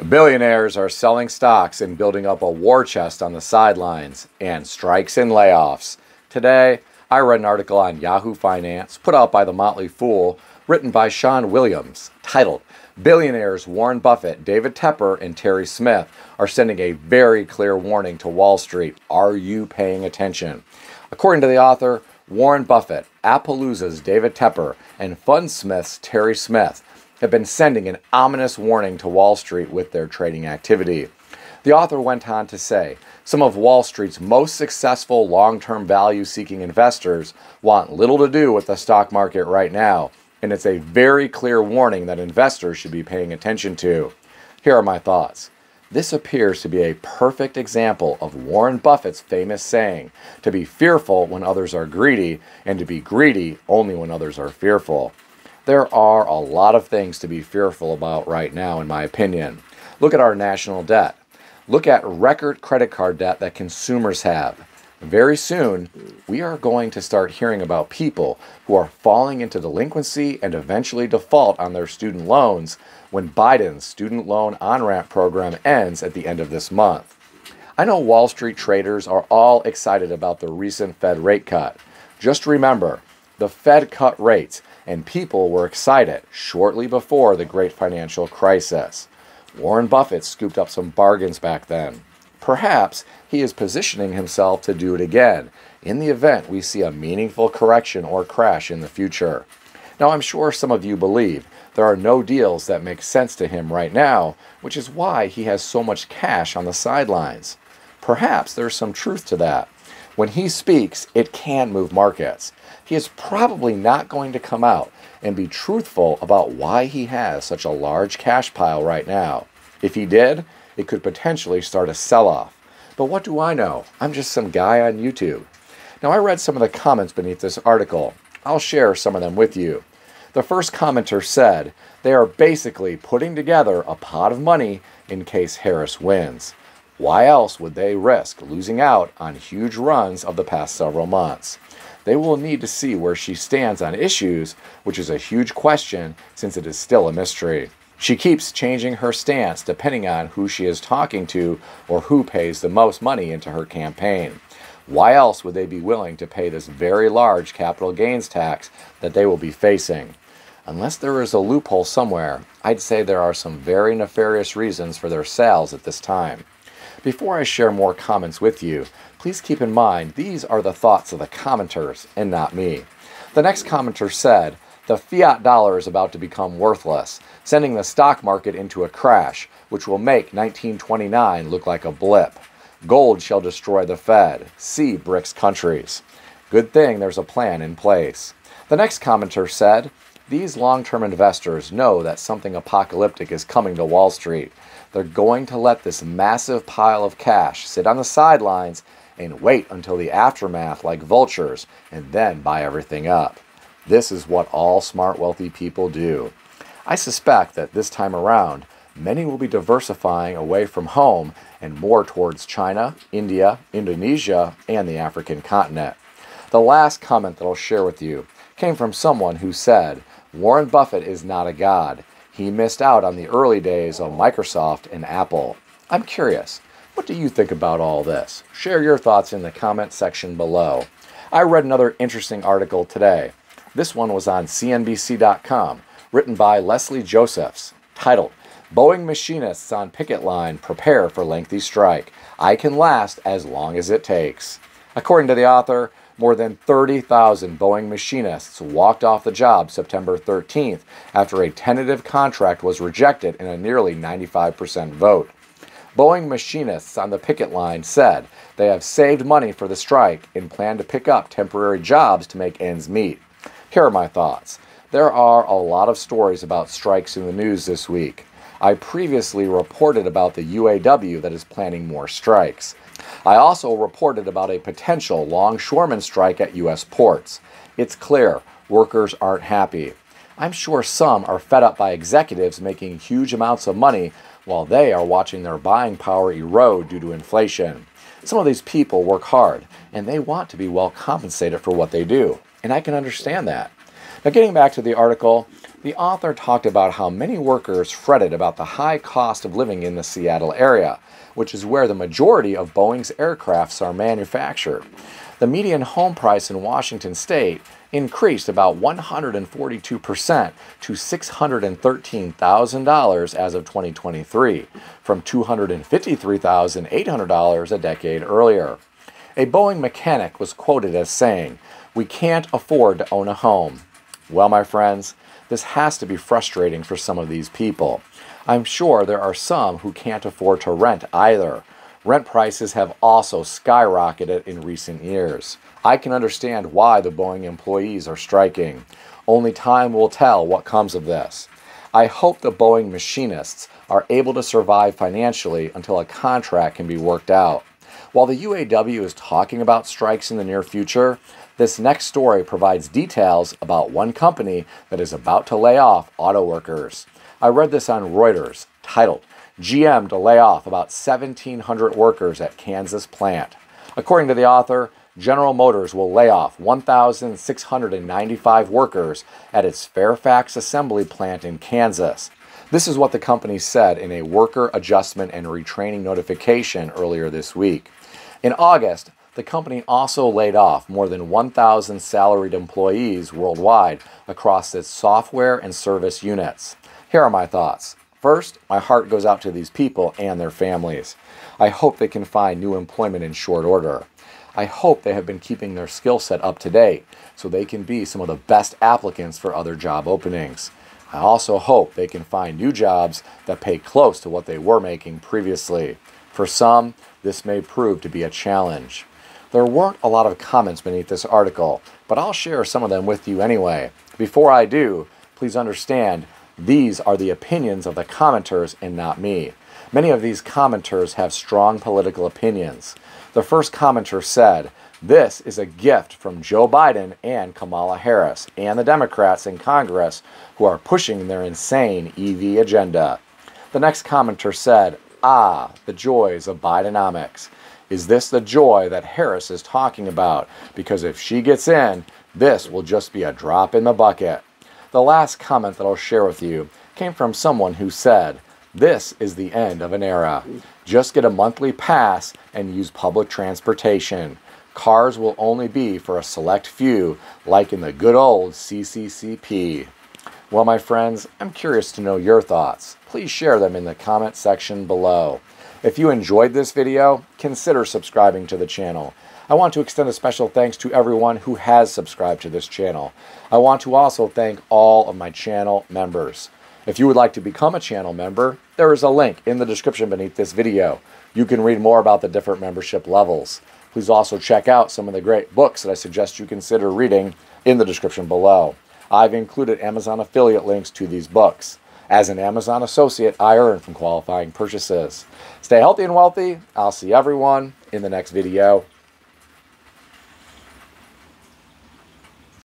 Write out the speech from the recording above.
Billionaires are selling stocks and building up a war chest on the sidelines, and strikes and layoffs. Today, I read an article on Yahoo Finance put out by the Motley Fool, written by Sean Williams, titled, "Billionaires Warren Buffett, David Tepper, and Terry Smith are sending a very clear warning to Wall Street. Are you paying attention?" According to the author, Warren Buffett, Appaloosa's David Tepper, and Fundsmith's Terry Smith have been sending an ominous warning to Wall Street with their trading activity. The author went on to say, some of Wall Street's most successful long-term value-seeking investors want little to do with the stock market right now, and it's a very clear warning that investors should be paying attention to. Here are my thoughts. This appears to be a perfect example of Warren Buffett's famous saying, to be fearful when others are greedy, and to be greedy only when others are fearful. There are a lot of things to be fearful about right now, in my opinion. Look at our national debt. Look at record credit card debt that consumers have. Very soon, we are going to start hearing about people who are falling into delinquency and eventually default on their student loans when Biden's student loan on-ramp program ends at the end of this month. I know Wall Street traders are all excited about the recent Fed rate cut. Just remember, the Fed cut rates, and people were excited shortly before the great financial crisis. Warren Buffett scooped up some bargains back then. Perhaps he is positioning himself to do it again in the event we see a meaningful correction or crash in the future. Now, I'm sure some of you believe there are no deals that make sense to him right now, which is why he has so much cash on the sidelines. Perhaps there's some truth to that. When he speaks, it can move markets. He is probably not going to come out and be truthful about why he has such a large cash pile right now. If he did, it could potentially start a sell-off. But what do I know? I'm just some guy on YouTube. Now, I read some of the comments beneath this article. I'll share some of them with you. The first commenter said they are basically putting together a pot of money in case Harris wins. Why else would they risk losing out on huge runs of the past several months? They will need to see where she stands on issues, which is a huge question since it is still a mystery. She keeps changing her stance depending on who she is talking to or who pays the most money into her campaign. Why else would they be willing to pay this very large capital gains tax that they will be facing? Unless there is a loophole somewhere, I'd say there are some very nefarious reasons for their sales at this time. Before I share more comments with you, please keep in mind these are the thoughts of the commenters and not me. The next commenter said, the fiat dollar is about to become worthless, sending the stock market into a crash, which will make 1929 look like a blip. Gold shall destroy the Fed. See BRICS countries. Good thing there's a plan in place. The next commenter said, these long-term investors know that something apocalyptic is coming to Wall Street. They're going to let this massive pile of cash sit on the sidelines and wait until the aftermath like vultures and then buy everything up. This is what all smart, wealthy people do. I suspect that this time around, many will be diversifying away from home and more towards China, India, Indonesia, and the African continent. The last comment that I'll share with you came from someone who said, Warren Buffett is not a god. He missed out on the early days of Microsoft and Apple. I'm curious, what do you think about all this? Share your thoughts in the comment section below. I read another interesting article today. This one was on CNBC.com, written by Leslie Josephs, titled, Boeing Machinists on Picket Line Prepare for Lengthy Strike. I Can Last as Long as It Takes. According to the author, more than 30,000 Boeing machinists walked off the job September 13th after a tentative contract was rejected in a nearly 95% vote. Boeing machinists on the picket line said they have saved money for the strike and plan to pick up temporary jobs to make ends meet. Here are my thoughts. There are a lot of stories about strikes in the news this week. I previously reported about the UAW that is planning more strikes. I also reported about a potential longshoreman strike at U.S. ports. It's clear workers aren't happy. I'm sure some are fed up by executives making huge amounts of money while they are watching their buying power erode due to inflation. Some of these people work hard, and they want to be well compensated for what they do, and I can understand that. Now, getting back to the article, The author talked about how many workers fretted about the high cost of living in the Seattle area, which is where the majority of Boeing's aircrafts are manufactured. The median home price in Washington state increased about 142% to $613,000 as of 2023, from $253,800 a decade earlier. A Boeing mechanic was quoted as saying, "We can't afford to own a home." Well, my friends, this has to be frustrating for some of these people. I'm sure there are some who can't afford to rent either. Rent prices have also skyrocketed in recent years. I can understand why the Boeing employees are striking. Only time will tell what comes of this. I hope the Boeing machinists are able to survive financially until a contract can be worked out. While the UAW is talking about strikes in the near future, this next story provides details about one company that is about to lay off auto workers. I read this on Reuters, titled, "GM to lay off about 1,700 workers at Kansas plant." According to the author, General Motors will lay off 1,695 workers at its Fairfax assembly plant in Kansas. This is what the company said in a worker adjustment and retraining notification earlier this week. In August, the company also laid off more than 1,000 salaried employees worldwide across its software and service units. Here are my thoughts. First, my heart goes out to these people and their families. I hope they can find new employment in short order. I hope they have been keeping their skill set up to date so they can be some of the best applicants for other job openings. I also hope they can find new jobs that pay close to what they were making previously. For some, this may prove to be a challenge. There weren't a lot of comments beneath this article, but I'll share some of them with you anyway. Before I do, please understand these are the opinions of the commenters and not me. Many of these commenters have strong political opinions. The first commenter said, "This is a gift from Joe Biden and Kamala Harris and the Democrats in Congress who are pushing their insane EV agenda." The next commenter said, "Ah, the joys of Bidenomics. Is this the joy that Harris is talking about? Because if she gets in, this will just be a drop in the bucket." The last comment that I'll share with you came from someone who said, "This is the end of an era. Just get a monthly pass and use public transportation. Cars will only be for a select few, like in the good old CCCP." Well, my friends, I'm curious to know your thoughts. Please share them in the comment section below. If you enjoyed this video, consider subscribing to the channel. I want to extend a special thanks to everyone who has subscribed to this channel. I want to also thank all of my channel members. If you would like to become a channel member, there is a link in the description beneath this video. You can read more about the different membership levels. Please also check out some of the great books that I suggest you consider reading in the description below. I've included Amazon affiliate links to these books. As an Amazon associate, I earn from qualifying purchases. Stay healthy and wealthy. I'll see everyone in the next video.